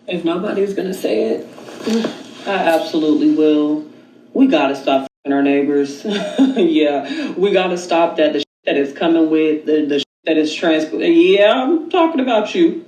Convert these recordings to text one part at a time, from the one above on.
If nobody's gonna say it, I absolutely will. We gotta stop f***ing our neighbors. Yeah, we gotta stop that. The shit that is coming with the shit that is transport. Yeah, I'm talking about you.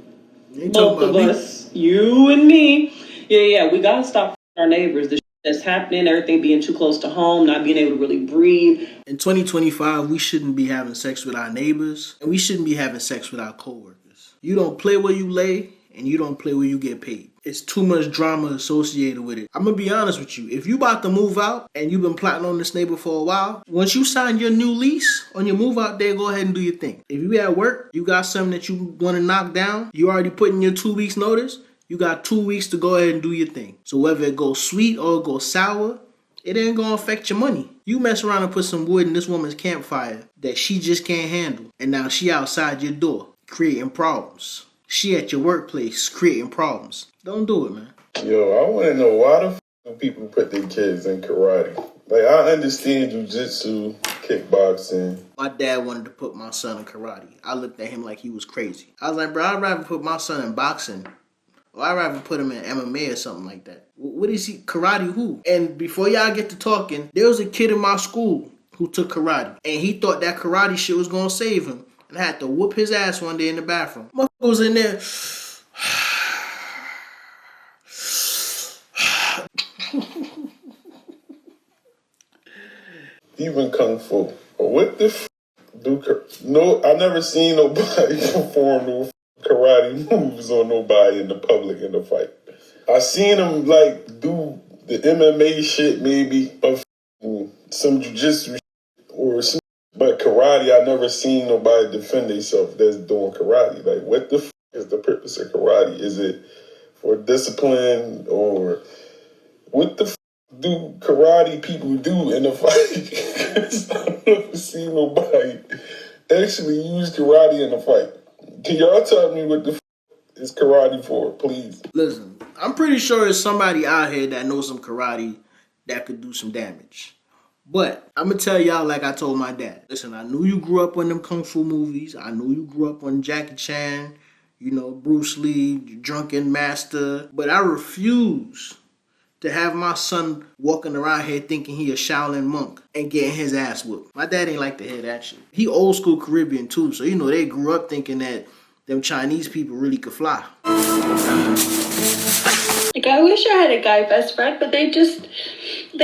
Both of us, you and me. Yeah. We gotta stop f***ing our neighbors. The shit that's happening, everything being too close to home, not being able to really breathe. In 2025, we shouldn't be having sex with our neighbors, and we shouldn't be having sex with our coworkers. You don't play where you lay, and you don't play where you get paid. It's too much drama associated with it. I'm gonna be honest with you. If you about to move out and you've been plotting on this neighbor for a while, once you sign your new lease on your move out day, go ahead and do your thing. If you at work, you got something that you want to knock down, you already put in your 2 weeks notice, you got 2 weeks to go ahead and do your thing. So whether it goes sweet or it goes sour, it ain't gonna affect your money. You mess around and put some wood in this woman's campfire that she just can't handle, and now she outside your door creating problems. She at your workplace creating problems. Don't do it, man. Yo, I want to know why the f*** do people put their kids in karate? Like, I understand jiu-jitsu, kickboxing. My dad wanted to put my son in karate. I looked at him like he was crazy. I was like, bro, I'd rather put my son in boxing, or I'd rather put him in MMA or something like that. What is he? Karate who? And before y'all get to talking, there was a kid in my school who took karate, and he thought that karate shit was gonna save him. And I had to whoop his ass one day in the bathroom. Motherfucker was in there. Even Kung Fu. What the f*** do... No, I never seen nobody perform no karate moves on nobody in the public in the fight. I seen them, like, do the MMA shit maybe, or some jiu-jitsu or some... But karate, I never seen nobody defend themselves that's doing karate. Like, what the f*** is the purpose of karate? Is it for discipline, or what the f*** do karate people do in a fight? I've never seen nobody actually use karate in a fight. Can y'all tell me what the f*** is karate for, please? Listen, I'm pretty sure there's somebody out here that knows some karate that could do some damage. But I'm going to tell y'all like I told my dad. Listen, I knew you grew up on them Kung Fu movies. I knew you grew up on Jackie Chan, you know, Bruce Lee, Drunken Master. But I refuse to have my son walking around here thinking he a Shaolin monk and getting his ass whooped. My dad ain't like to hear that shit. He old school Caribbean too, so you know they grew up thinking that them Chinese people really could fly. Like, I wish I had a guy best friend, but they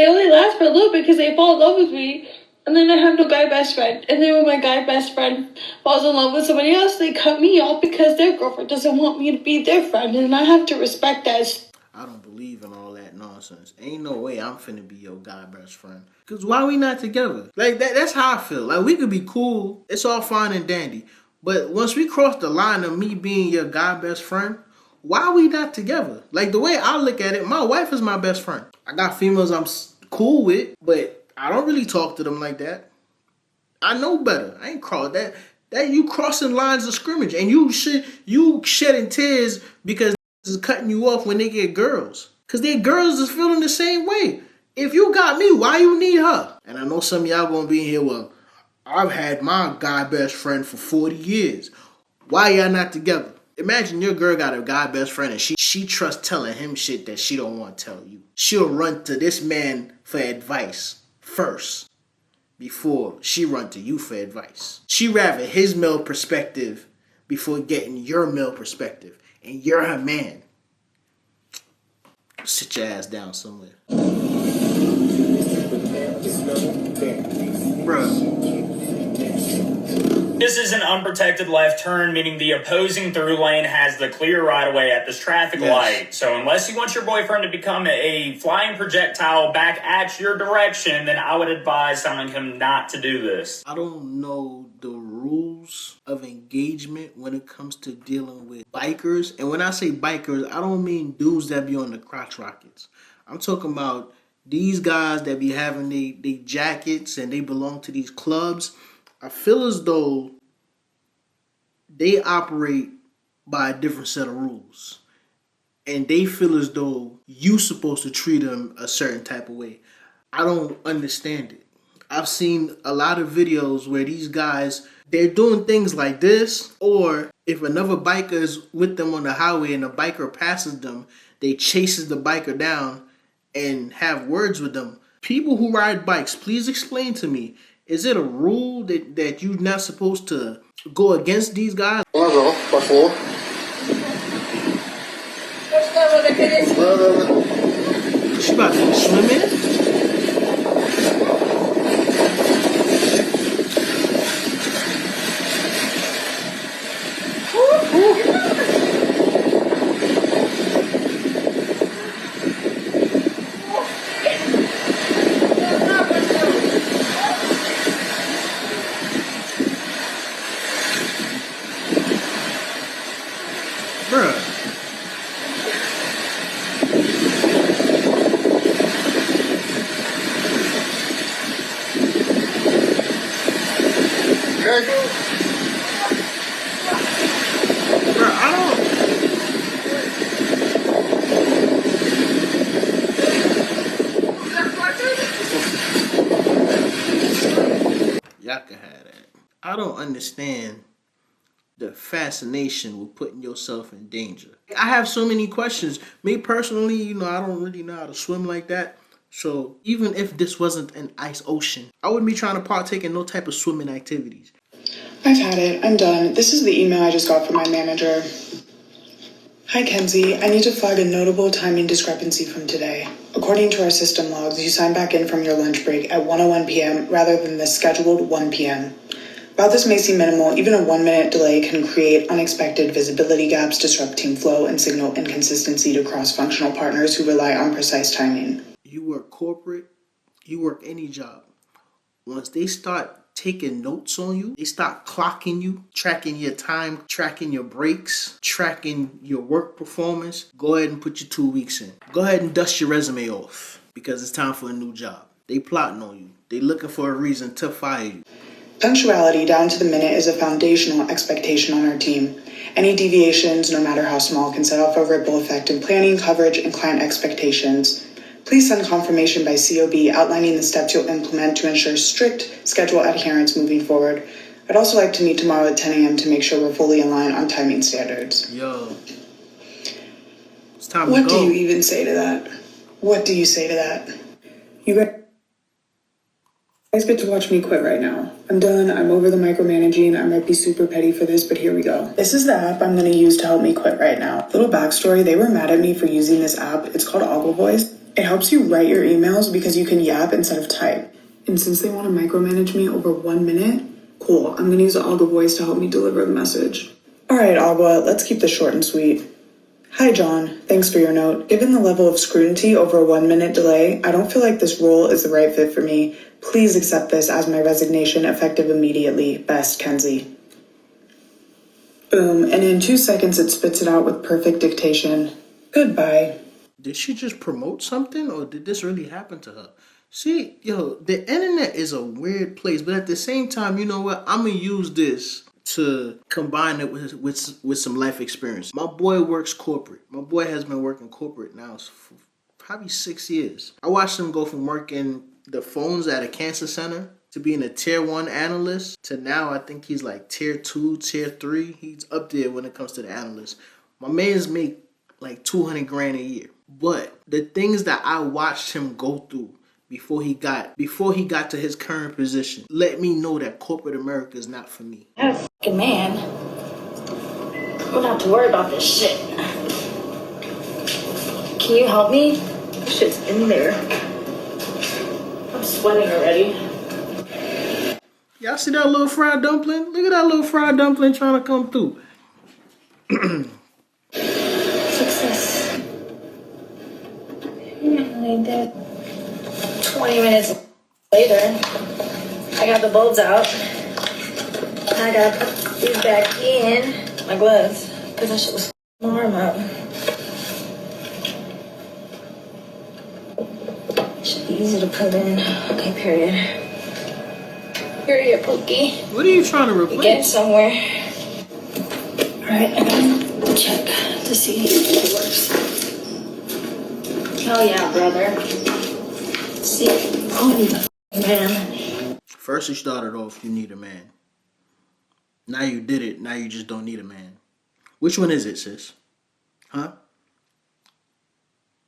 only last for a little bit because they fall in love with me. And then I have no guy best friend. And then when my guy best friend falls in love with somebody else, they cut me off because their girlfriend doesn't want me to be their friend. And I have to respect that. I don't believe in all that nonsense. Ain't no way I'm finna be your guy best friend. Cause why we not together? Like that's how I feel. Like we could be cool. It's all fine and dandy. But once we cross the line of me being your guy best friend, why are we not together? Like the way I look at it, my wife is my best friend. I got females I'm cool with, but I don't really talk to them like that. I know better. I ain't cross that. That you crossing lines of scrimmage, and you shedding tears because is cutting you off when they get girls. Cause their girls is feeling the same way. If you got me, why you need her? And I know some of y'all gonna be in here, well, I've had my guy best friend for 40 years. Why y'all not together? Imagine your girl got a guy best friend and she trusts telling him shit that she don't want to tell you. She'll run to this man for advice first before she run to you for advice. She rather his male perspective before getting your male perspective. And you're her man. Sit your ass down somewhere. Bruh. This is an unprotected left turn, meaning the opposing through lane has the clear right-of-way at this traffic light. So unless you want your boyfriend to become a flying projectile back at your direction, then I would advise telling him not to do this. I don't know the rules of engagement when it comes to dealing with bikers. And when I say bikers, I don't mean dudes that be on the crotch rockets. I'm talking about these guys that be having they jackets and they belong to these clubs. I feel as though they operate by a different set of rules. And they feel as though you supposed to treat them a certain type of way. I don't understand it. I've seen a lot of videos where these guys, they're doing things like this, or if another biker is with them on the highway and a biker passes them, they chases the biker down and have words with them. People who ride bikes, please explain to me, is it a rule that you're not supposed to go against these guys? She about to go swimming? Bruh. Bruh, I don't. Y'all can have that. I don't understand the fascination with putting yourself in danger. I have so many questions. Me personally, I don't really know how to swim like that. So even if this wasn't an ice ocean, I wouldn't be trying to partake in no type of swimming activities. I've had it. I'm done. This is the email I just got from my manager. Hi, Kenzie. I need to flag a notable timing discrepancy from today. According to our system logs, you signed back in from your lunch break at 1:01 p.m. rather than the scheduled 1 p.m. While this may seem minimal, even a 1-minute delay can create unexpected visibility gaps, disrupt team flow, and signal inconsistency to cross-functional partners who rely on precise timing. You work corporate, you work any job. Once they start taking notes on you, they start clocking you, tracking your time, tracking your breaks, tracking your work performance, go ahead and put your 2 weeks in. Go ahead and dust your resume off because it's time for a new job. They plotting on you. They looking for a reason to fire you. Punctuality down to the minute is a foundational expectation on our team. Any deviations, no matter how small, can set off a ripple effect in planning, coverage, and client expectations. Please send confirmation by COB outlining the steps you'll implement to ensure strict schedule adherence moving forward. I'd also like to meet tomorrow at 10 a.m. to make sure we're fully aligned on timing standards. Yo, it's time to What go. do you even say to that? What do you say to that? You guys get to watch me quit right now. I'm done. I'm over the micromanaging. I might be super petty for this, but here we go. This is the app I'm going to use to help me quit right now. Little backstory, they were mad at me for using this app. It's called Ogle Voice. It helps you write your emails because you can yap instead of type. And since they want to micromanage me over 1 minute, cool. I'm going to use Agua Voice to help me deliver the message. All right, Agua, let's keep this short and sweet. Hi, John. Thanks for your note. Given the level of scrutiny over a 1 minute delay, I don't feel like this role is the right fit for me. Please accept this as my resignation effective immediately. Best, Kenzie. Boom. And in 2 seconds, it spits it out with perfect dictation. Goodbye. Did she just promote something or did this really happen to her? See, yo, the internet is a weird place, but at the same time, you know what? I'm going to use this to combine it with some life experience. My boy works corporate. My boy has been working corporate now for probably 6 years. I watched him go from working the phones at a cancer center to being a tier 1 analyst to now I think he's like tier 2, tier 3. He's up there when it comes to the analyst. My man's make like 200 grand a year. But the things that I watched him go through before he got to his current position let me know that corporate America is not for me. I'm a fucking man. I don't have to worry about this shit. Can you help me? This shit's in there. I'm sweating already. Y'all see that little fried dumpling? Look at that little fried dumpling trying to come through. Success. I did. 20 minutes later, I got the bulbs out. I got to put these back in my gloves because that shit was my arm up. Should be easy to put in. Okay, period. Period, Pookie. What are you trying to We replace? get somewhere. Alright, I gotta check to see if it works. Hell yeah, brother. See, oh, man. First it started off, you need a man. Now you did it, now you just don't need a man. Which one is it, sis? Huh?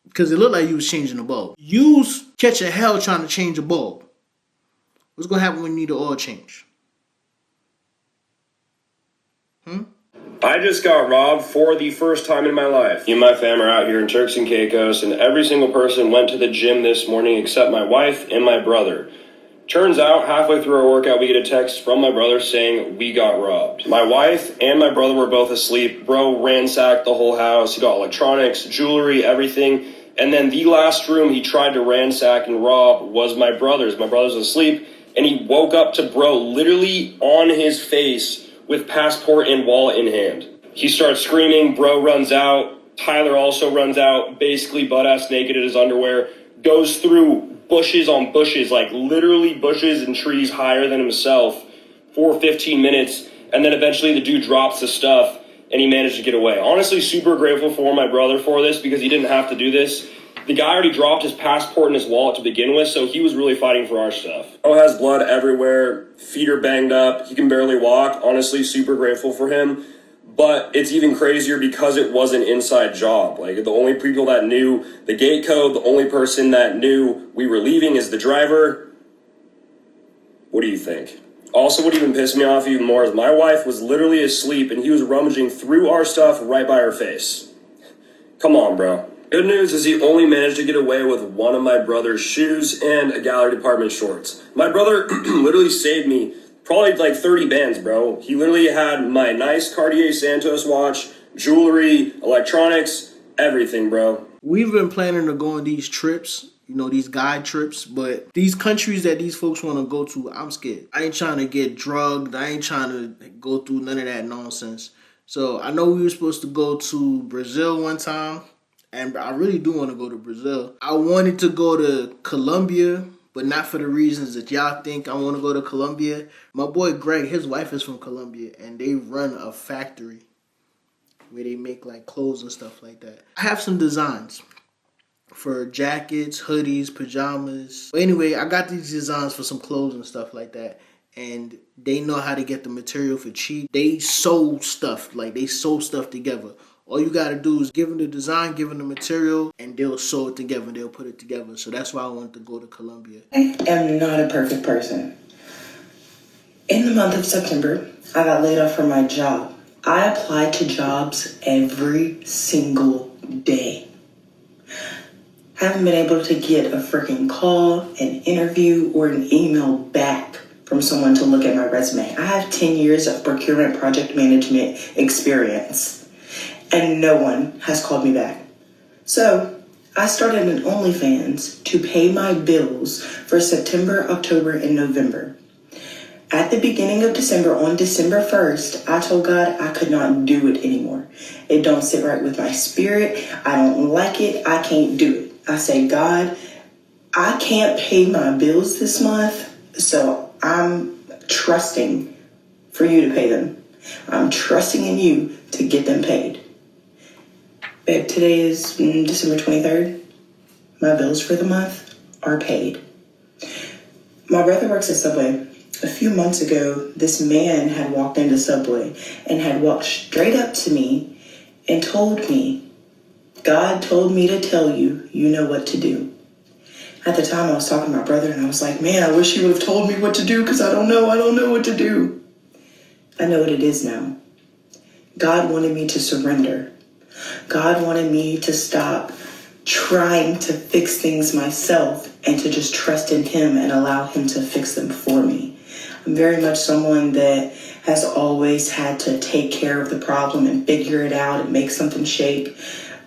Because it looked like you was changing the bulb. You's catching hell trying to change a bulb. What's going to happen when you need an oil change? I just got robbed for the first time in my life. Me and my fam are out here in Turks and Caicos, and every single person went to the gym this morning except my wife and my brother. Turns out, halfway through our workout, we get a text from my brother saying we got robbed. My wife and my brother were both asleep. Bro ransacked the whole house. He got electronics, jewelry, everything. And then the last room he tried to ransack and rob was my brother's. My brother's asleep, and he woke up to bro literally on his face with passport and wallet in hand. He starts screaming. Bro runs out. Tyler also runs out, basically butt-ass naked in his underwear. Goes through bushes on bushes, like literally bushes and trees higher than himself for 15 minutes. And then eventually the dude drops the stuff and he managed to get away. Honestly, super grateful for my brother for this because he didn't have to do this. The guy already dropped his passport and his wallet to begin with, so he was really fighting for our stuff. Oh, has blood everywhere, feet are banged up, he can barely walk. Honestly, super grateful for him. But it's even crazier because it was an inside job. Like, the only people that knew the gate code, the only person that knew we were leaving is the driver. What do you think? Also, what even pissed me off even more is my wife was literally asleep and he was rummaging through our stuff right by her face. Come on, bro. Good news is he only managed to get away with one of my brother's shoes and a gallery department shorts. My brother literally saved me probably like 30 bands, bro. He literally had my nice Cartier Santos watch, jewelry, electronics, everything, bro. We've been planning to go on these trips, these guide trips, but these countries that these folks want to go to, I'm scared. I ain't trying to get drugged. I ain't trying to go through none of that nonsense. So I know we were supposed to go to Brazil one time, and I really do want to go to Brazil. I wanted to go to Colombia, but not for the reasons that y'all think I want to go to Colombia. My boy Greg, his wife is from Colombia, and they run a factory where they make like clothes and stuff like that. I have some designs for jackets, hoodies, pajamas. But anyway, I got these designs for some clothes and stuff like that. And they know how to get the material for cheap. They sew stuff, together. All you gotta do is give them the design, give them the material, and they'll sew it together, they'll put it together. So that's why I wanted to go to Colombia. I am not a perfect person. In the month of September, I got laid off from my job. I applied to jobs every single day. Haven't been able to get a freaking call, an interview, or an email back from someone to look at my resume. I have 10 years of procurement project management experience, and no one has called me back. So I started an OnlyFans to pay my bills for September, October, and November. At the beginning of December, on December 1st, I told God I could not do it anymore. It don't sit right with my spirit. I don't like it. I can't do it. I say, God, I can't pay my bills this month, so I'm trusting for you to pay them. I'm trusting in you to get them paid. Babe, today is December 23rd. My bills for the month are paid. My brother works at Subway. A few months ago, this man had walked into Subway and had walked straight up to me and told me, God told me to tell you, you know what to do. At the time, I was talking to my brother and I was like, man, I wish he would have told me what to do because I don't know what to do. I know what it is now. God wanted me to surrender. God wanted me to stop trying to fix things myself and to just trust in him and allow him to fix them for me. I'm very much someone that has always had to take care of the problem and figure it out and make something shake.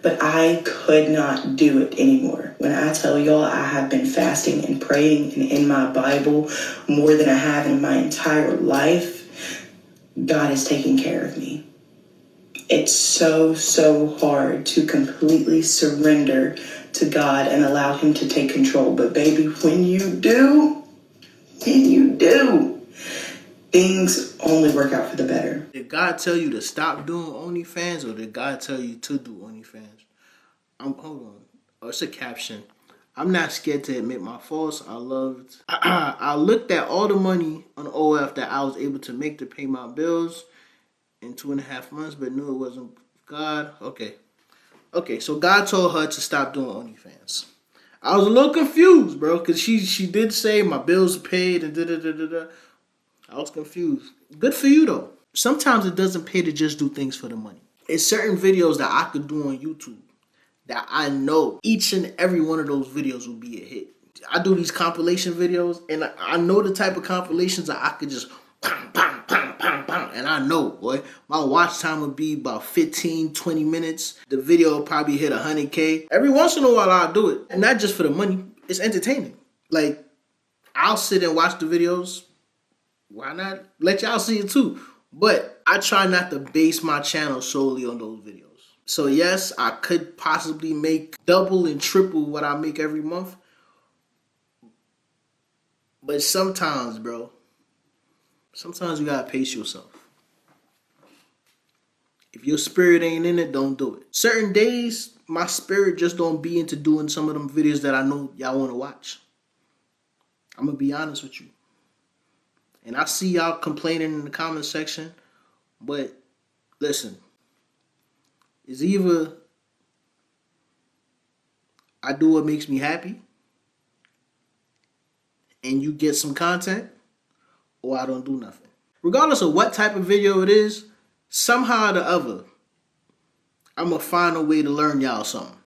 But I could not do it anymore. When I tell y'all I have been fasting and praying and in my Bible more than I have in my entire life, God is taking care of me. It's so hard to completely surrender to God and allow him to take control. But baby, when you do, things only work out for the better. Did God tell you to stop doing OnlyFans or did God tell you to do OnlyFans? Hold on. Oh, it's a caption. I'm not scared to admit my faults. I looked at all the money on OF that I was able to make to pay my bills in 2.5 months, but knew it wasn't God. Okay, so God told her to stop doing OnlyFans. I was a little confused, bro, because she did say my bills are paid and da-da-da-da-da. I was confused. Good for you, though. Sometimes it doesn't pay to just do things for the money. It's certain videos that I could do on YouTube that I know each and every one of those videos will be a hit. I do these compilation videos, and I know the type of compilations that I could just pam, pam, pam, pam, pam, and I know, boy, my watch time would be about 15, 20 minutes. The video will probably hit 100K. Every once in a while, I'll do it, and not just for the money. It's entertaining. Like, I'll sit and watch the videos. Why not let y'all see it too? But I try not to base my channel solely on those videos. So yes, I could possibly make double and triple what I make every month. But sometimes, bro, sometimes you gotta pace yourself. If your spirit ain't in it, don't do it. Certain days, my spirit just don't be into doing some of them videos that I know y'all wanna watch. I'm gonna be honest with you. And I see y'all complaining in the comment section, but listen, it's either I do what makes me happy and you get some content, or I don't do nothing. Regardless of what type of video it is, somehow or the other, I'm going to find a way to learn y'all something.